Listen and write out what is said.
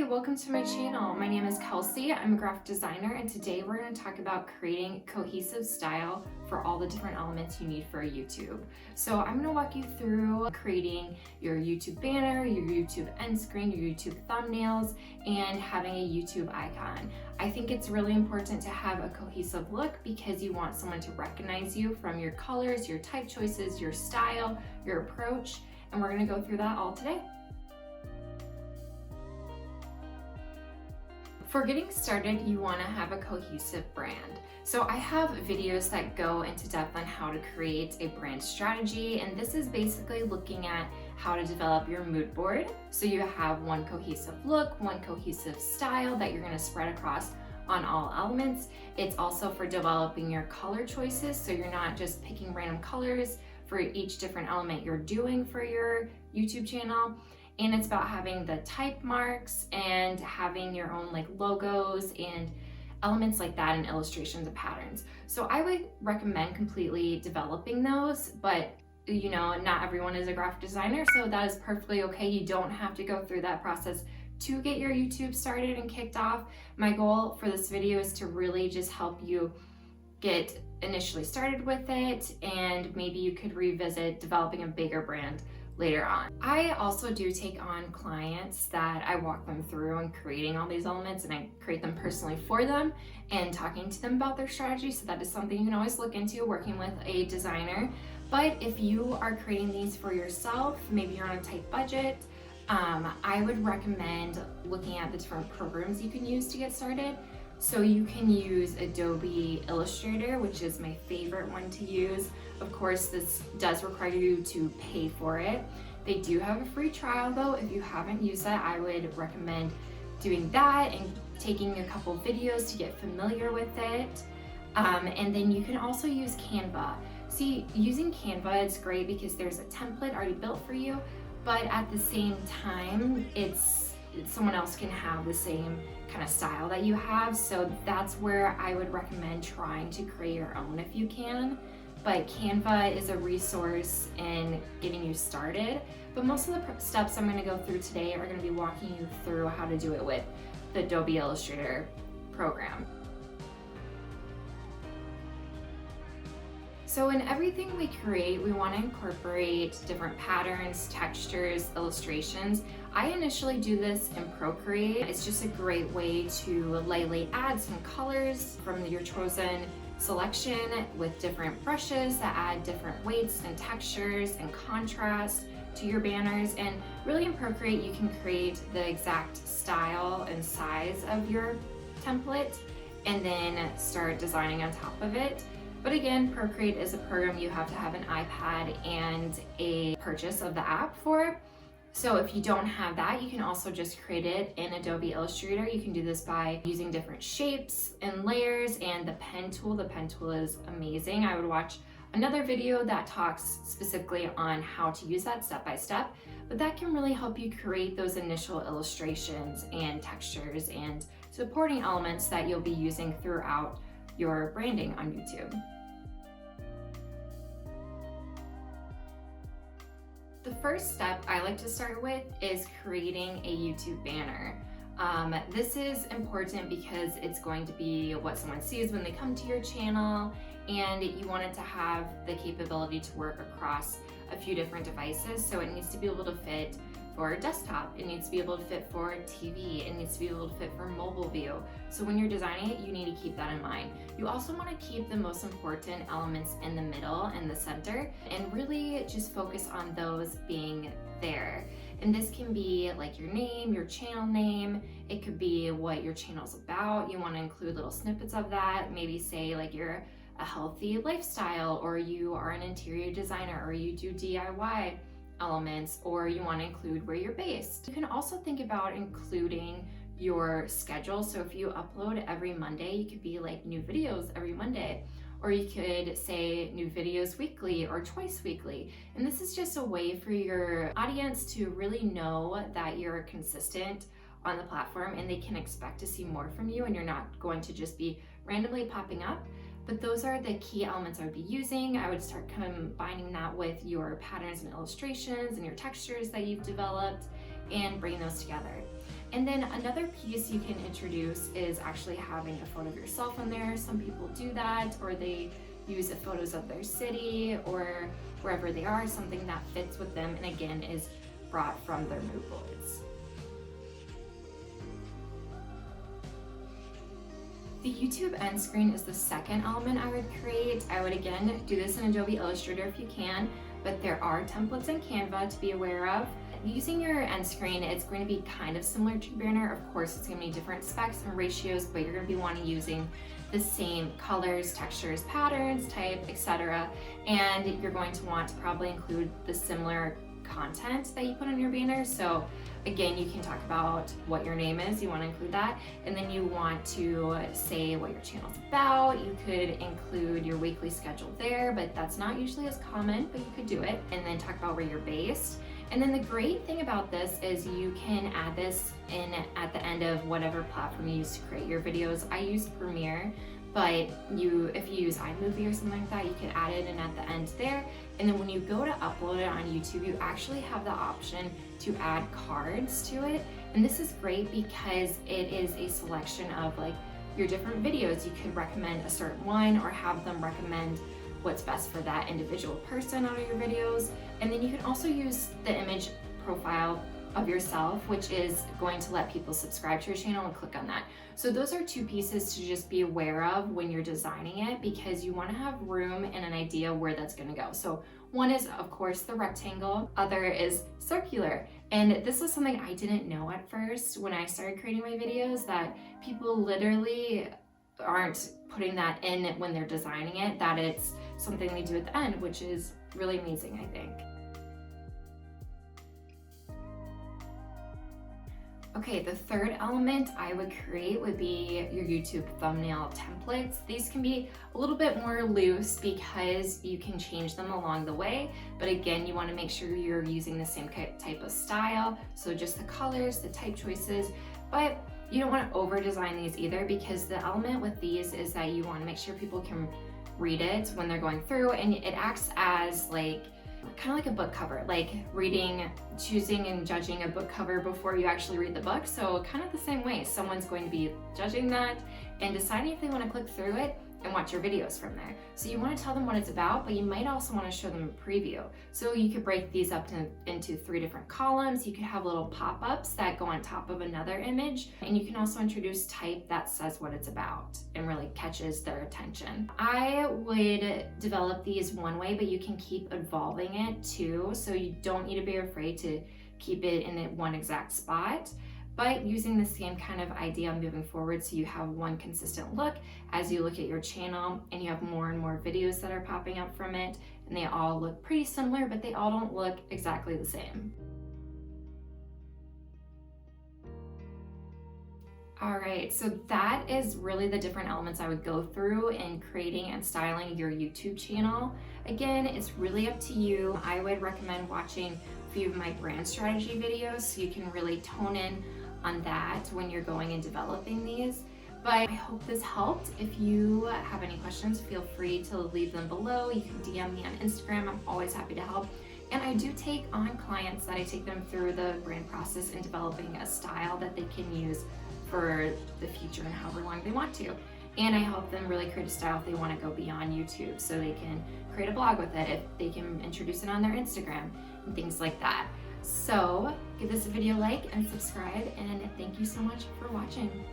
welcome to my channel. My name is Kelsey. I'm a graphic designer, and today we're going to talk about creating cohesive style for all the different elements you need for a YouTube. So I'm going to walk you through creating your YouTube banner, your YouTube end screen, your YouTube thumbnails, and having a YouTube icon. I think it's really important to have a cohesive look because you want someone to recognize you from your colors, your type choices, your style, your approach, and we're going to go through that all today. For getting started, you want to have a cohesive brand. So I have videos that go into depth on how to create a brand strategy, and this is basically looking at how to develop your mood board. So you have one cohesive look, one cohesive style that you're going to spread across on all elements. It's also for developing your color choices, so you're not just picking random colors for each different element you're doing for your YouTube channel. And it's about having the type marks and having your own like logos and elements like that and illustrations and patterns. So I would recommend completely developing those, but you know, not everyone is a graphic designer, so that is perfectly okay. You don't have to go through that process to get your YouTube started and kicked off. My goal for this video is to really just help you get initially started with it, and maybe you could revisit developing a bigger brand later on. I also do take on clients that I walk them through and creating all these elements, and I create them personally for them and talking to them about their strategy. So that is something you can always look into working with a designer. But if you are creating these for yourself, maybe you're on a tight budget, I would recommend looking at the different programs you can use to get started. So you can use Adobe Illustrator, which is my favorite one to use. Of course, this does require you to pay for it. They do have a free trial though. If you haven't used that, I would recommend doing that and taking a couple videos to get familiar with it. And then you can also use Canva. See, using Canva, it's great because there's a template already built for you, but at the same time, someone else can have the same kind of style that you have. So that's where I would recommend trying to create your own if you can. But Canva is a resource in getting you started. But most of the steps I'm going to go through today are going to be walking you through how to do it with the Adobe Illustrator program. So in everything we create, we want to incorporate different patterns, textures, illustrations. I initially do this in Procreate. It's just a great way to lightly add some colors from your chosen selection with different brushes that add different weights and textures and contrast to your banners. And really in Procreate, you can create the exact style and size of your template and then start designing on top of it. But again, Procreate is a program you have to have an iPad and a purchase of the app for. So if you don't have that, you can also just create it in Adobe Illustrator. You can do this by using different shapes and layers and the pen tool. The pen tool is amazing. I would watch another video that talks specifically on how to use that step by step, but that can really help you create those initial illustrations and textures and supporting elements that you'll be using throughout your branding on YouTube. The first step I like to start with is creating a YouTube banner. This is important because it's going to be what someone sees when they come to your channel, and you want it to have the capability to work across a few different devices. So it needs to be able to fit for desktop, it needs to be able to fit for TV, it needs to be able to fit for mobile view. So when you're designing it, you need to keep that in mind. You also want to keep the most important elements in the middle and the center, and really just focus on those being there. And this can be like your name, your channel name, it could be what your channel's about. You want to include little snippets of that, maybe say like you're a healthy lifestyle, or you are an interior designer, or you do DIY elements, or you want to include where you're based. You can also think about including your schedule. So if you upload every Monday, you could be like new videos every Monday, or you could say new videos weekly or twice weekly. And this is just a way for your audience to really know that you're consistent on the platform and they can expect to see more from you, and you're not going to just be randomly popping up. But those are the key elements I would be using. I would start combining that with your patterns and illustrations and your textures that you've developed and bring those together. And then another piece you can introduce is actually having a photo of yourself in there. Some people do that, or they use the photos of their city or wherever they are, something that fits with them and again is brought from their mood boards. The YouTube end screen is the second element I would create. I would again do this in Adobe Illustrator if you can, but there are templates in Canva to be aware of. Using your end screen, it's going to be kind of similar to your banner. Of course, it's going to be different specs and ratios, but you're going to be wanting using the same colors, textures, patterns, type, etc. And you're going to want to probably include the similar content that you put on your banner. So again, you can talk about what your name is, you want to include that, and then you want to say what your channel's about. You could include your weekly schedule there, but that's not usually as common, but you could do it, and then talk about where you're based. And then the great thing about this is you can add this in at the end of whatever platform you use to create your videos. I use Premiere, but if you use iMovie or something like that, you can add it in at the end there. And then when you go to upload it on YouTube, you actually have the option to add cards to it. And this is great because it is a selection of like your different videos. You could recommend a certain one or have them recommend what's best for that individual person out of your videos. And then you can also use the image profile of yourself, which is going to let people subscribe to your channel and click on that. So those are two pieces to just be aware of when you're designing it, because you want to have room and an idea where that's going to go. So one is of course the rectangle, other is circular. And this is something I didn't know at first when I started creating my videos, that people literally aren't putting that in when they're designing it, that it's something they do at the end, which is really amazing, I think. Okay, the third element I would create would be your YouTube thumbnail templates. These can be a little bit more loose because you can change them along the way, but again, you want to make sure you're using the same type of style, so just the colors, the type choices, but you don't want to over design these either, because the element with these is that you want to make sure people can read it when they're going through, and it acts as like kind of like a book cover, like choosing and judging a book cover before you actually read the book. So kind of the same way, someone's going to be judging that and deciding if they want to click through it and watch your videos from there. So you want to tell them what it's about, but you might also want to show them a preview. So you could break these up into 3 different columns. You could have little pop-ups that go on top of another image, and you can also introduce type that says what it's about and really catches their attention. I would develop these one way, but you can keep evolving it too. So you don't need to be afraid to keep it in one exact spot, but using the same kind of idea moving forward, so you have one consistent look as you look at your channel, and you have more and more videos that are popping up from it, and they all look pretty similar, but they all don't look exactly the same. All right, so that is really the different elements I would go through in creating and styling your YouTube channel. Again, it's really up to you. I would recommend watching a few of my brand strategy videos so you can really tone in on that when you're going and developing these. But I hope this helped. If you have any questions, feel free to leave them below. You can DM me on Instagram. I'm always happy to help. And I do take on clients that I take them through the brand process in developing a style that they can use for the future and however long they want to. And I help them really create a style if they want to go beyond YouTube, so they can create a blog with it, if they can introduce it on their Instagram and things like that. So give this video a like and subscribe, and thank you so much for watching.